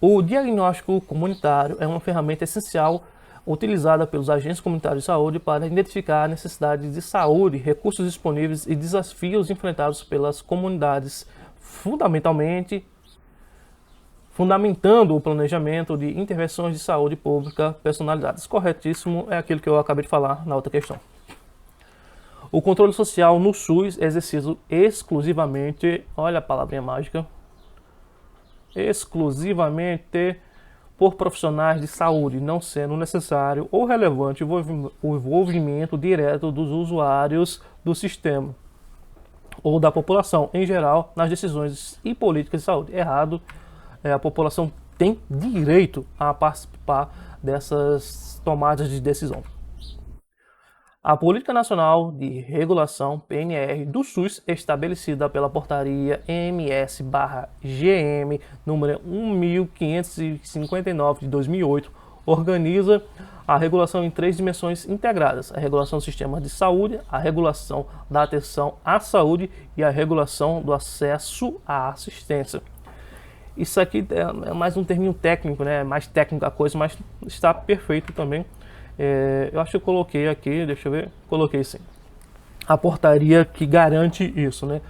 O diagnóstico comunitário é uma ferramenta essencial utilizada pelos agentes comunitários de saúde para identificar necessidades de saúde, recursos disponíveis e desafios enfrentados pelas comunidades, fundamentando o planejamento de intervenções de saúde pública personalizadas. Corretíssimo, é aquilo que eu acabei de falar na outra questão. O controle social no SUS é exercido exclusivamente, olha a palavrinha mágica, exclusivamente por profissionais de saúde, não sendo necessário ou relevante o envolvimento direto dos usuários do sistema ou da população em geral nas decisões e políticas de saúde. Errado, a população tem direito a participar dessas tomadas de decisão. A Política Nacional de Regulação, PNR, do SUS, estabelecida pela Portaria MS/GM número 1559 de 2008, organiza a regulação em 3 dimensões integradas: a regulação do sistema de saúde, a regulação da atenção à saúde e a regulação do acesso à assistência. Isso aqui é mais um termo técnico, né? Mais técnico a coisa, mas está perfeito também. Eu acho que eu coloquei aqui, deixa eu ver, coloquei sim. A portaria que garante isso, né?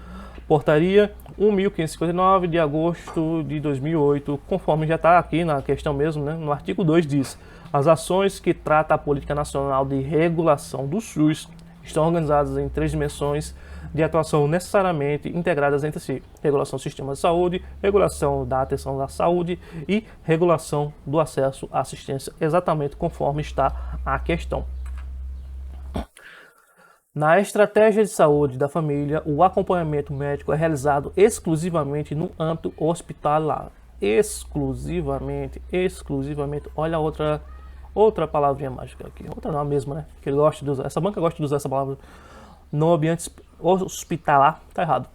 Portaria 1559 de agosto de 2008, conforme já está aqui na questão mesmo, né? No artigo 2 diz: as ações que trata a Política Nacional de Regulação do SUS estão organizadas em 3 dimensões de atuação necessariamente integradas entre si: regulação do sistema de saúde, regulação da atenção à saúde e regulação do acesso à assistência, exatamente conforme está a questão. Na estratégia de saúde da família, o acompanhamento médico é realizado exclusivamente no âmbito hospitalar. Exclusivamente. Olha outra palavrinha mágica aqui. Outra não, a mesma, né? Que ele gosta de usar. Essa banca gosta de usar essa palavra. No ambiente hospitalar, tá errado.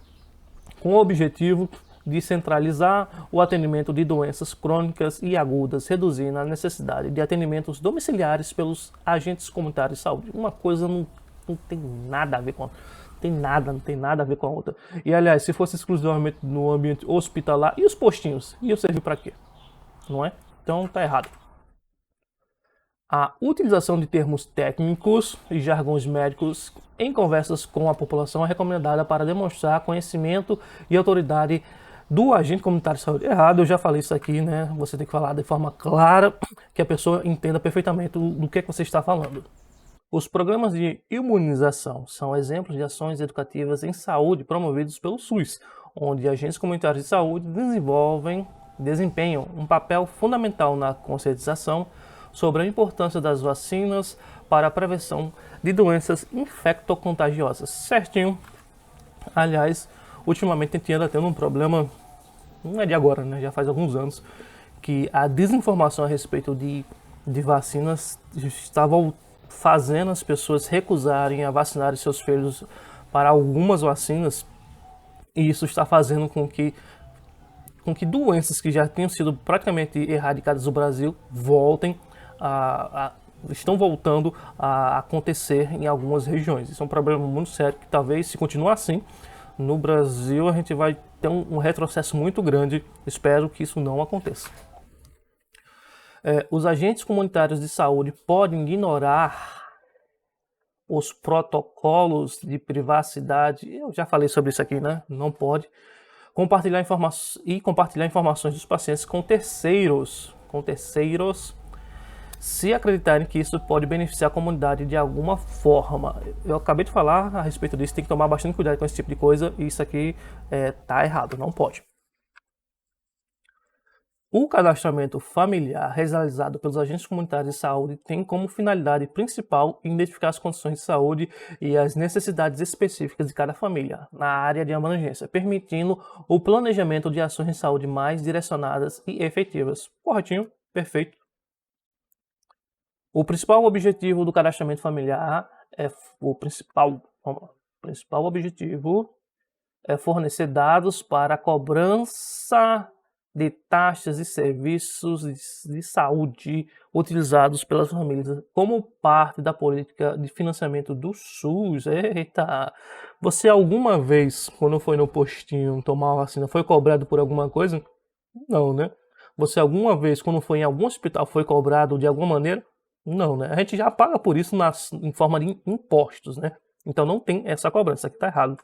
Com o objetivo de centralizar o atendimento de doenças crônicas e agudas, reduzindo a necessidade de atendimentos domiciliares pelos agentes comunitários de saúde. Uma coisa não tem nada a ver com a outra. Não tem nada a ver com a outra. E aliás, se fosse exclusivamente no ambiente hospitalar, e os postinhos? Iam servir para quê? Não é? Então tá errado. A utilização de termos técnicos e jargões médicos em conversas com a população é recomendada para demonstrar conhecimento e autoridade do agente comunitário de saúde. Errado, eu já falei isso aqui, né? Você tem que falar de forma clara, que a pessoa entenda perfeitamente do que você está falando. Os programas de imunização são exemplos de ações educativas em saúde promovidos pelo SUS, onde agentes comunitários de saúde desempenham um papel fundamental na conscientização sobre a importância das vacinas para a prevenção de doenças infectocontagiosas. Certinho. Aliás, ultimamente tem tido até um problema, não é de agora, né? Já faz alguns anos, que a desinformação a respeito de vacinas estava fazendo as pessoas recusarem a vacinar seus filhos para algumas vacinas, e isso está fazendo com que doenças que já tinham sido praticamente erradicadas do Brasil estão voltando a acontecer em algumas regiões. Isso é um problema muito sério que talvez, se continuar assim, no Brasil a gente vai ter um retrocesso muito grande. Espero que isso não aconteça. Os agentes comunitários de saúde podem ignorar os protocolos de privacidade. Eu já falei sobre isso aqui, né? Não pode. Compartilhar informações dos pacientes com terceiros, se acreditarem que isso pode beneficiar a comunidade de alguma forma. Eu acabei de falar a respeito disso, tem que tomar bastante cuidado com esse tipo de coisa, e isso aqui tá errado, não pode. O cadastramento familiar realizado pelos agentes comunitários de saúde tem como finalidade principal identificar as condições de saúde e as necessidades específicas de cada família na área de abrangência, permitindo o planejamento de ações de saúde mais direcionadas e efetivas. Corretinho? Perfeito. O principal objetivo do cadastramento familiar é fornecer dados para a cobrança de taxas e serviços de saúde utilizados pelas famílias como parte da política de financiamento do SUS. Eita! Você alguma vez, quando foi no postinho tomar uma vacina, foi cobrado por alguma coisa? Não, né? Você alguma vez, quando foi em algum hospital, foi cobrado de alguma maneira? Não, né? A gente já paga por isso em forma de impostos, né? Então não tem essa cobrança, aqui tá errado.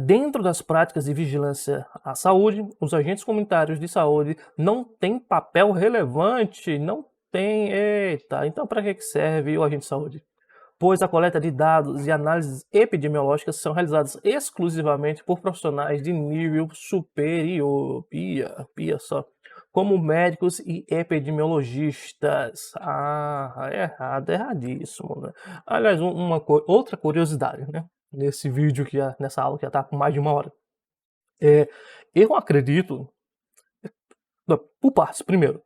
Dentro das práticas de vigilância à saúde, os agentes comunitários de saúde não têm papel relevante, não tem, eita, então para que serve o agente de saúde? Pois a coleta de dados e análises epidemiológicas são realizadas exclusivamente por profissionais de nível superior, pia só, como médicos e epidemiologistas. Ah, errado, erradíssimo, né? Aliás, outra curiosidade, né? Nesse vídeo, nessa aula que já está com mais de 1 hora. Eu acredito, por partes, primeiro,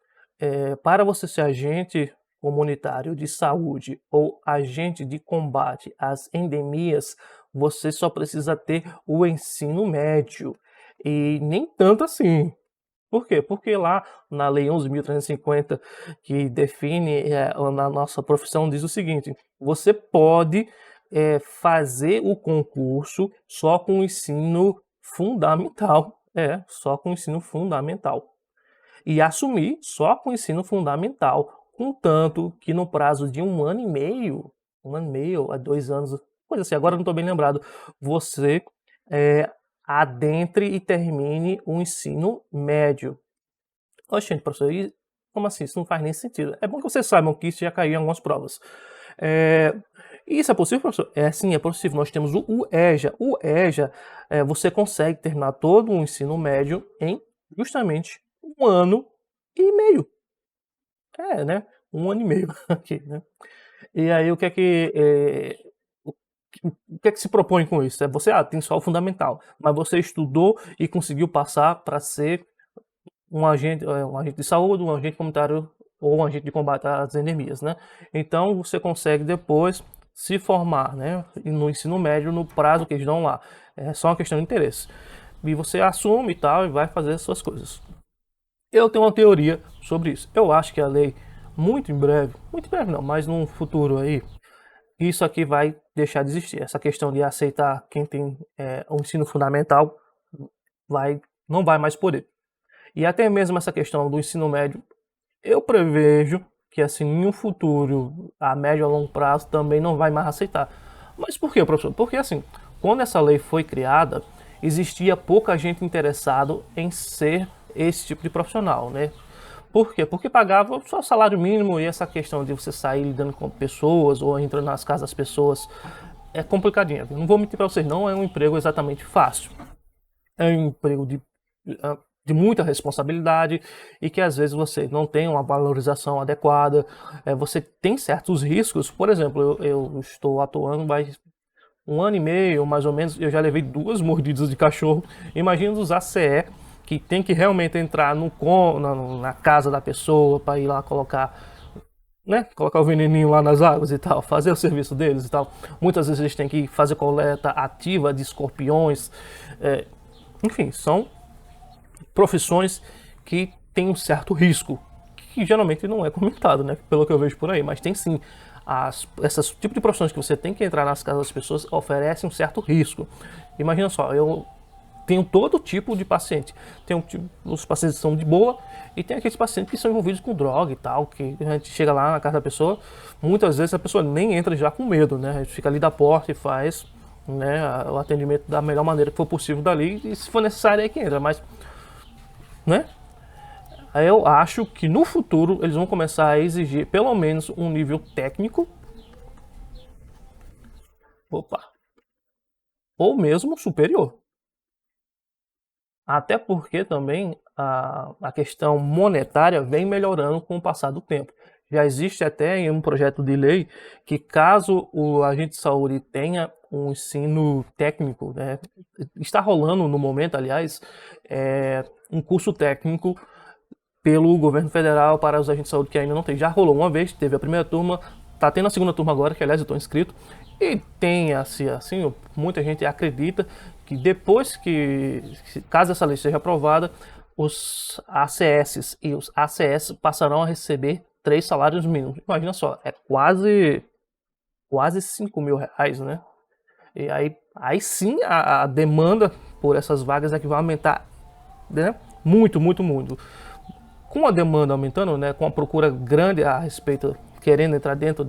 para você ser agente comunitário de saúde ou agente de combate às endemias, você só precisa ter o ensino médio. E nem tanto assim. Por quê? Porque lá na Lei 11.350, que define na nossa profissão, diz o seguinte: você pode fazer o concurso só com o ensino fundamental. Só com o ensino fundamental. E assumir só com o ensino fundamental, contanto que no prazo de 1 ano e meio a 2 anos, coisa assim, agora não estou bem lembrado, você adentre e termine o ensino médio. Oxente, professor, como assim? Isso não faz nem sentido. É bom que vocês saibam que isso já caiu em algumas provas. Isso é possível, professor? Sim, é possível. Nós temos o EJA. O EJA, você consegue terminar todo o ensino médio em justamente 1 ano e meio. Né? 1 ano e meio aqui, né? E aí, o que é que se propõe com isso? Você tem só o fundamental, mas você estudou e conseguiu passar para ser um agente de saúde, um agente comunitário ou um agente de combate às endemias, né? Então você consegue depois se formar, né, no ensino médio no prazo que eles dão lá. É só uma questão de interesse. E você assume e tal e vai fazer as suas coisas. Eu tenho uma teoria sobre isso. Eu acho que a lei, muito em breve não, mas num futuro aí, isso aqui vai deixar de existir. Essa questão de aceitar quem tem um ensino fundamental não vai mais poder. E até mesmo essa questão do ensino médio, eu prevejo que assim, em um futuro, a médio e a longo prazo, também não vai mais aceitar. Mas por quê, professor? Porque assim, quando essa lei foi criada, existia pouca gente interessado em ser esse tipo de profissional, né? Por quê? Porque pagava só o salário mínimo e essa questão de você sair lidando com pessoas ou entrando nas casas das pessoas é complicadinha. Não vou mentir para vocês, não é um emprego exatamente fácil. É um emprego de muita responsabilidade e que às vezes você não tem uma valorização adequada, você tem certos riscos. Por exemplo, eu estou atuando mais 1 ano e meio, mais ou menos, eu já levei 2 mordidas de cachorro. Imagina os ACE que tem que realmente entrar na casa da pessoa para ir lá colocar o veneninho lá nas águas e tal, fazer o serviço deles e tal. Muitas vezes eles têm que fazer coleta ativa de escorpiões. Enfim, são profissões que têm um certo risco, que geralmente não é comentado, né? Pelo que eu vejo por aí, mas tem sim. Esses tipos de profissões que você tem que entrar nas casas das pessoas oferecem um certo risco. Imagina só, eu tenho todo tipo de paciente. Tem os pacientes que são de boa e tem aqueles pacientes que são envolvidos com droga e tal, que a gente chega lá na casa da pessoa, muitas vezes a pessoa nem entra já com medo, né? A gente fica ali da porta e faz, né, o atendimento da melhor maneira que for possível dali, e se for necessário é que entra, mas, né? Eu acho que no futuro eles vão começar a exigir pelo menos um nível técnico, ou mesmo superior. Até porque também a questão monetária vem melhorando com o passar do tempo. Já existe até um projeto de lei que, caso o agente de saúde tenha um ensino técnico, né, está rolando no momento, aliás, um curso técnico pelo governo federal para os agentes de saúde que ainda não tem. Já rolou uma vez, teve a primeira turma, está tendo a segunda turma agora, que aliás eu estou inscrito, e tem assim, muita gente acredita que depois caso essa lei seja aprovada, os ACS e os ACS passarão a receber 3 salários mínimos. Imagina só, é quase 5 mil reais, né? E aí sim a demanda por essas vagas é que vai aumentar, né? Muito, muito, muito. Com a demanda aumentando, né, com a procura grande a respeito, querendo entrar dentro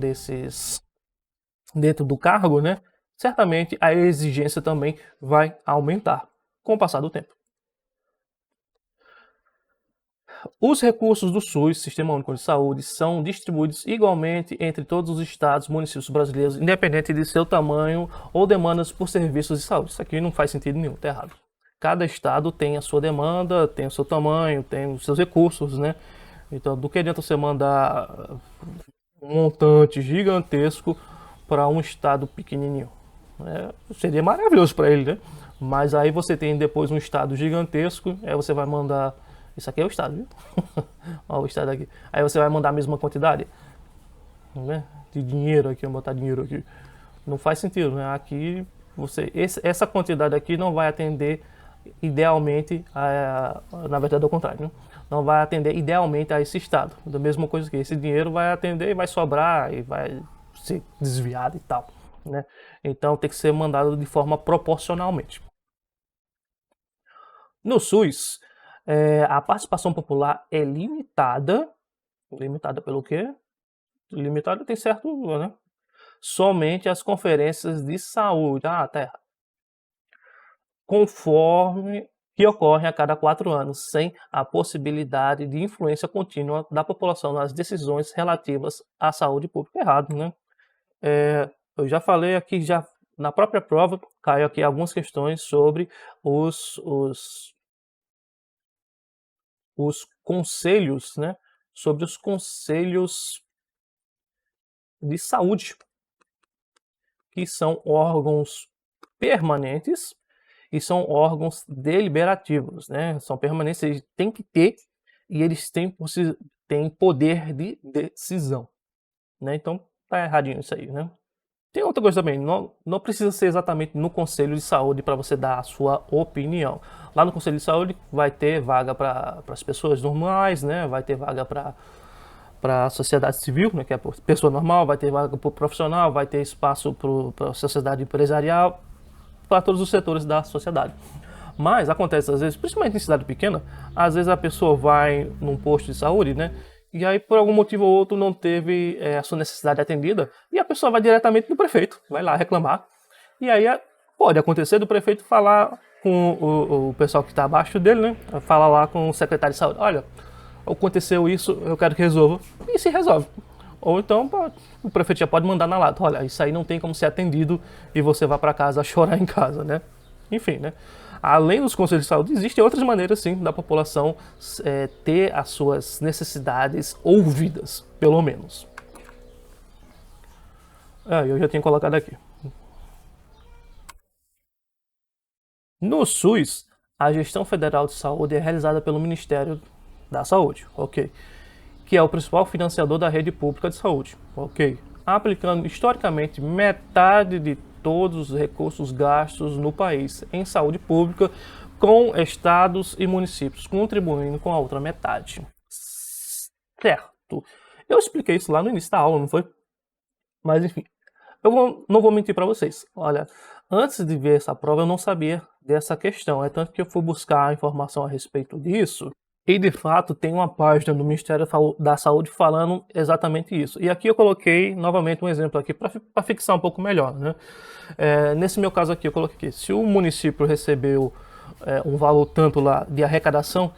do cargo, né, certamente a exigência também vai aumentar com o passar do tempo. Os recursos do SUS, Sistema Único de Saúde, são distribuídos igualmente entre todos os estados e municípios brasileiros, independente de seu tamanho ou demandas por serviços de saúde. Isso aqui não faz sentido nenhum, tá errado. Cada estado tem a sua demanda, tem o seu tamanho, tem os seus recursos, né? Então, do que adianta você mandar um montante gigantesco para um estado pequenininho? Seria maravilhoso para ele, né? Mas aí você tem depois um estado gigantesco, aí você vai mandar. Isso aqui é o estado, viu? Olha o estado aqui. Aí você vai mandar a mesma quantidade, né, de dinheiro aqui, vamos botar dinheiro aqui. Não faz sentido, né? Aqui essa quantidade aqui não vai atender idealmente, na verdade é o contrário, né? Não vai atender idealmente a esse estado. Da mesma coisa que esse dinheiro vai atender e vai sobrar e vai ser desviado e tal, né? Então tem que ser mandado de forma proporcionalmente. No SUS, a participação popular é limitada. Limitada pelo quê? Limitada tem certo, né? Somente as conferências de saúde. Ah, tá errado. Conforme que ocorrem a cada 4 anos, sem a possibilidade de influência contínua da população nas decisões relativas à saúde pública. Errado, né? Eu já falei aqui, já na própria prova, caiu aqui algumas questões sobre os conselhos, né? Sobre os conselhos de saúde, que são órgãos permanentes e são órgãos deliberativos, né? São permanentes, eles têm que ter e eles têm poder de decisão, né? Então tá erradinho isso aí, né? Tem outra coisa também, não precisa ser exatamente no Conselho de Saúde para você dar a sua opinião. Lá no Conselho de Saúde vai ter vaga para as pessoas normais, né? Vai ter vaga para a sociedade civil, né? Que é a pessoa normal, vai ter vaga para o profissional, vai ter espaço para a sociedade empresarial, para todos os setores da sociedade. Mas acontece às vezes, principalmente em cidade pequena, às vezes a pessoa vai num posto de saúde, né? E aí, por algum motivo ou outro, não teve a sua necessidade atendida, e a pessoa vai diretamente no prefeito, vai lá reclamar. E aí pode acontecer do prefeito falar com o pessoal que está abaixo dele, né? Falar lá com o secretário de saúde: olha, aconteceu isso, eu quero que resolva. E se resolve. Ou então o prefeito já pode mandar na lata: olha, isso aí não tem como ser atendido, e você vai para casa chorar em casa, né? Enfim, né? Além dos conselhos de saúde, existem outras maneiras, sim, da população ter as suas necessidades ouvidas, pelo menos. Eu já tinha colocado aqui. No SUS, a gestão federal de saúde é realizada pelo Ministério da Saúde, ok? Que é o principal financiador da rede pública de saúde, ok? Aplicando historicamente metade de todos os recursos gastos no país em saúde pública, com estados e municípios contribuindo com a outra metade. Certo. Eu expliquei isso lá no início da aula, não foi? Mas enfim, não vou mentir para vocês. Olha, antes de ver essa prova eu não sabia dessa questão. É tanto que eu fui buscar informação a respeito disso. E de fato tem uma página do Ministério da Saúde falando exatamente isso. E aqui eu coloquei novamente um exemplo aqui para fixar um pouco melhor, né? Nesse meu caso aqui eu coloquei: se o município recebeu um valor tanto lá de arrecadação,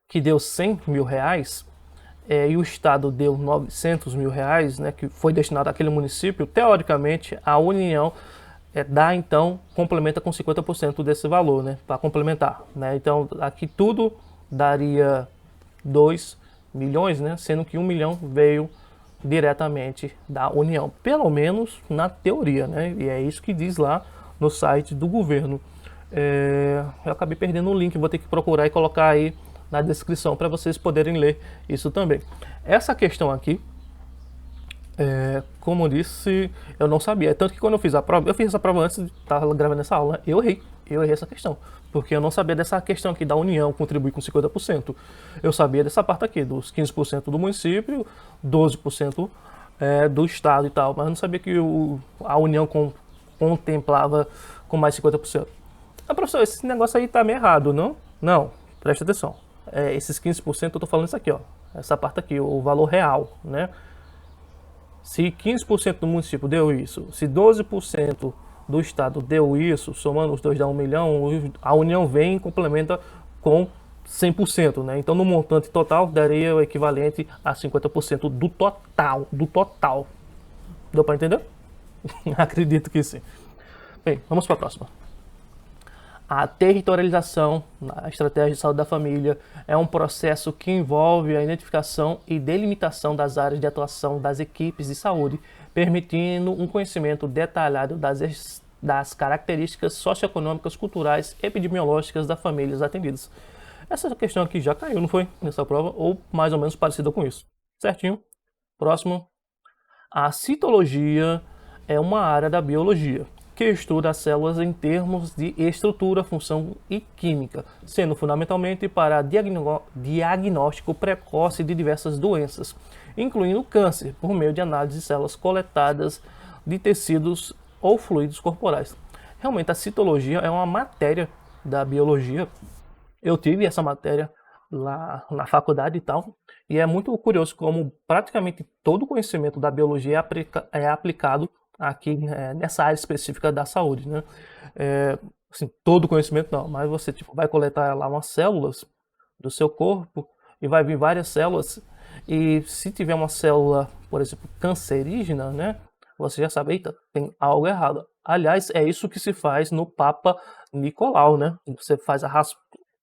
que deu 100 mil reais, e o Estado deu 900 mil reais, né, que foi destinado àquele município, teoricamente a União complementa com 50% desse valor, né, para complementar, né? Então aqui tudo daria 2 milhões, né, sendo que 1 milhão veio diretamente da União, pelo menos na teoria, né? E é isso que diz lá no site do governo. Eu acabei perdendo o link, vou ter que procurar e colocar aí na descrição para vocês poderem ler isso também. Essa questão aqui, como eu disse, eu não sabia. Tanto que quando eu fiz essa prova antes de estar gravando essa aula, eu errei essa questão, porque eu não sabia dessa questão aqui da União contribuir com 50%. Eu sabia dessa parte aqui, dos 15% do município, 12% do Estado e tal, mas eu não sabia que a União contemplava com mais 50%. Ah, professor, esse negócio aí tá meio errado, não? Não, presta atenção. Esses 15% eu tô falando isso aqui, ó. Essa parte aqui, o valor real, né? Se 15% do município deu isso, se 12% do estado deu isso, somando os dois dá 1 milhão, a União vem e complementa com 100%, né? Então no montante total daria o equivalente a 50% do total, Deu para entender? Acredito que sim. Bem, vamos para a próxima. A territorialização na estratégia de saúde da família é um processo que envolve a identificação e delimitação das áreas de atuação das equipes de saúde, permitindo um conhecimento detalhado das características socioeconômicas, culturais e epidemiológicas das famílias atendidas. Essa questão aqui já caiu, não foi? Nessa prova, ou mais ou menos parecida com isso. Certinho? Próximo. A citologia é uma área da biologia que estuda as células em termos de estrutura, função e química, sendo fundamentalmente para diagnóstico precoce de diversas doenças, incluindo câncer, por meio de análise de células coletadas de tecidos ou fluidos corporais. Realmente, a citologia é uma matéria da biologia. Eu tive essa matéria lá na faculdade e tal, e é muito curioso como praticamente todo o conhecimento da biologia é aplicado aqui nessa área específica da saúde, né? Assim, todo o conhecimento não, mas você tipo, vai coletar lá umas células do seu corpo e vai vir várias células, e se tiver uma célula, por exemplo, cancerígena, né? Você já sabe, eita, tem algo errado. Aliás, é isso que se faz no Papa Nicolau, né? Você faz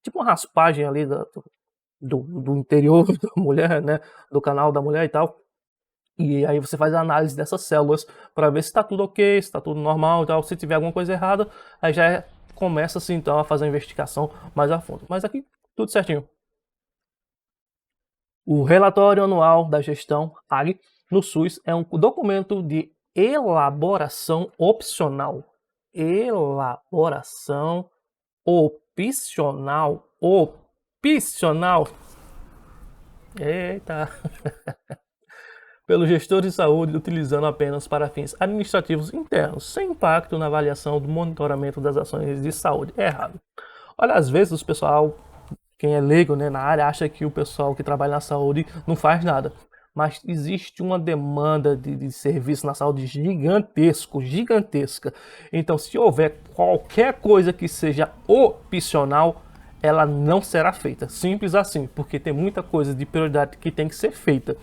tipo uma raspagem ali do interior da mulher, né? Do canal da mulher e tal. E aí você faz a análise dessas células para ver se está tudo ok, se está tudo normal e tal. Se tiver alguma coisa errada, aí já começa-se então a fazer a investigação mais a fundo. Mas aqui tudo certinho. O relatório anual da gestão AG no SUS é um documento de elaboração opcional. Elaboração opcional. Opcional. Eita. Pelo gestor de saúde, utilizando apenas para fins administrativos internos, sem impacto na avaliação do monitoramento das ações de saúde. É errado. Olha, às vezes o pessoal, quem é leigo, né, na área, acha que o pessoal que trabalha na saúde não faz nada. Mas existe uma demanda de serviço na saúde gigantesca. Então, se houver qualquer coisa que seja opcional, ela não será feita. Simples assim, porque tem muita coisa de prioridade que tem que ser feita.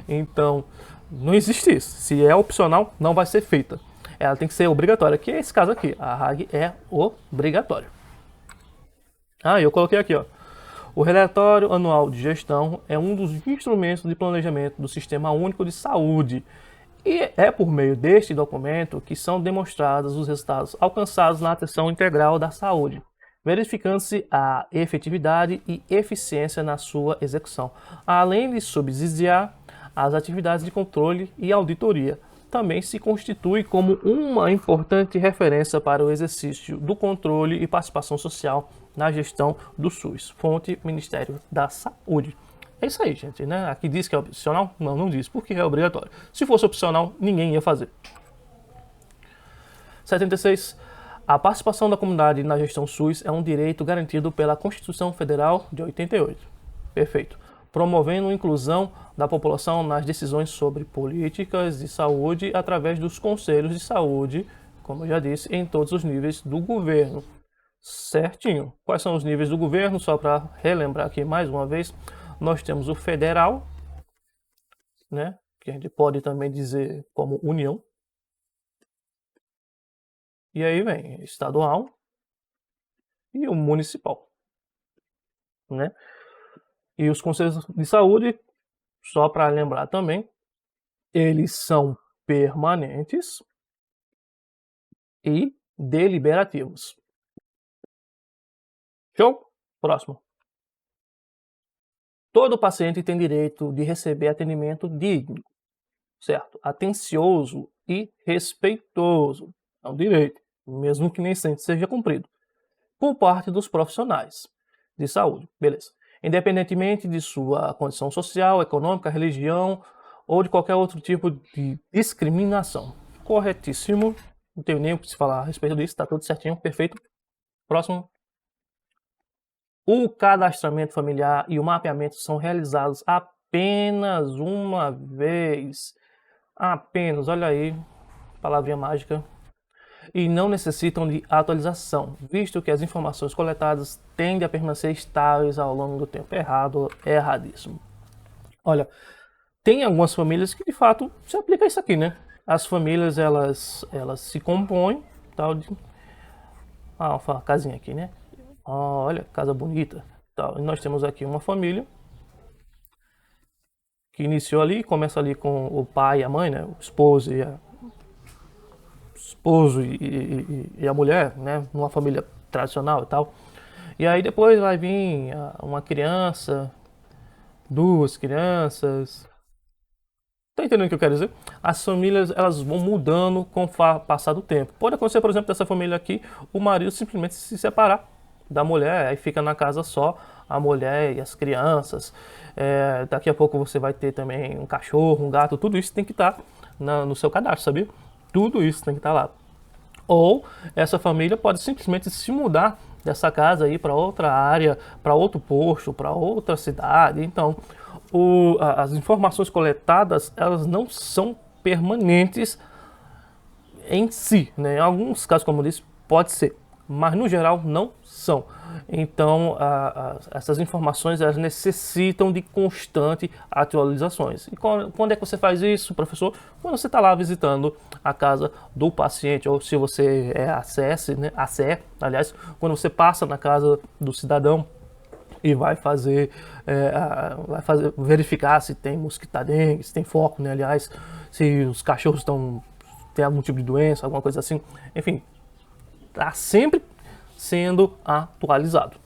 Então, não existe isso. Se é opcional, não vai ser feita. Ela tem que ser obrigatória, que é esse caso aqui. A RAG é obrigatório. Ah, eu coloquei aqui, ó. O relatório anual de gestão é um dos instrumentos de planejamento do Sistema Único de Saúde. E é por meio deste documento que são demonstrados os resultados alcançados na atenção integral da saúde, verificando-se a efetividade e eficiência na sua execução, além de subsidiar as atividades de controle e auditoria. Também se constitui como uma importante referência para o exercício do controle e participação social na gestão do SUS. Fonte: Ministério da Saúde. É isso aí, gente, né? Aqui diz que é opcional? Não, não diz, porque é obrigatório. Se fosse opcional, ninguém ia fazer. 76. A participação da comunidade na gestão SUS é um direito garantido pela Constituição Federal de 88. Perfeito. Promovendo a inclusão da população nas decisões sobre políticas de saúde através dos conselhos de saúde, como eu já disse, em todos os níveis do governo. Certinho. Quais são os níveis do governo? Só para relembrar aqui mais uma vez, nós temos o federal, né, que a gente pode também dizer como União. E aí vem estadual e o municipal, né? E os conselhos de saúde, só para lembrar também, eles são permanentes e deliberativos. Show? Próximo. Todo paciente tem direito de receber atendimento digno, certo? Atencioso e respeitoso. É um direito, mesmo que nem sempre seja cumprido, por parte dos profissionais de saúde. Beleza. Independentemente de sua condição social, econômica, religião ou de qualquer outro tipo de discriminação. Corretíssimo. Não tenho nem o que se falar a respeito disso, tá tudo certinho, perfeito. Próximo. O cadastramento familiar e o mapeamento são realizados apenas uma vez. Apenas, olha aí, palavrinha mágica. E não necessitam de atualização, visto que as informações coletadas tendem a permanecer estáveis ao longo do tempo. Errado, erradíssimo. Olha, tem algumas famílias que de fato se aplica isso aqui, né? As famílias elas se compõem, tal de uma casinha aqui, né? Olha, casa bonita, tal. E nós temos aqui uma família que iniciou ali, começa ali com o pai e a mãe, né? O esposo e a mulher, né? Numa família tradicional e tal. E aí depois vai vir uma criança, duas crianças. Tá entendendo o que eu quero dizer? As famílias elas vão mudando com o passar do tempo. Pode acontecer, por exemplo, dessa família aqui, o marido simplesmente se separar da mulher, aí fica na casa só a mulher e as crianças. Daqui a pouco você vai ter também um cachorro, um gato, tudo isso tem que estar no seu cadastro, sabia? Tudo isso tem que estar lá. Ou essa família pode simplesmente se mudar dessa casa aí para outra área, para outro posto, para outra cidade. Então, as informações coletadas, elas não são permanentes em si, né? Em alguns casos, como eu disse, pode ser, mas no geral não são. Então, essas informações elas necessitam de constante atualizações. E quando é que você faz isso, professor? Quando você está lá visitando a casa do paciente, ou se você é ACS, né? ACE, aliás, quando você passa na casa do cidadão e vai verificar se tem mosquito dengue, se tem foco, né? Aliás, se os cachorros têm algum tipo de doença, alguma coisa assim, enfim, está sempre sendo atualizado.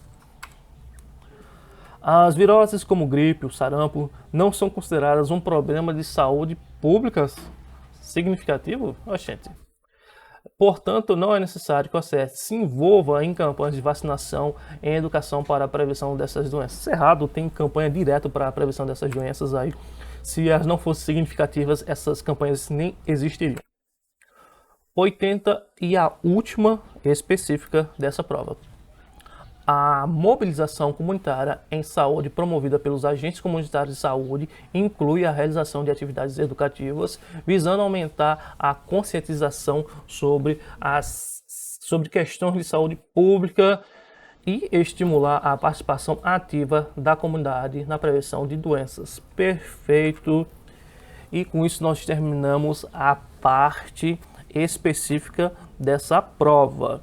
As viroses como gripe, o sarampo, não são consideradas um problema de saúde pública significativo? Gente. Portanto, não é necessário que o ACS se envolva em campanhas de vacinação e educação para a prevenção dessas doenças. Cerrado tem campanha direta para a prevenção dessas doenças aí. Se elas não fossem significativas, essas campanhas nem existiriam. 80 e a última específica dessa prova. A mobilização comunitária em saúde promovida pelos agentes comunitários de saúde inclui a realização de atividades educativas visando aumentar a conscientização sobre questões de saúde pública e estimular a participação ativa da comunidade na prevenção de doenças. Perfeito! E com isso nós terminamos a parte específica dessa prova.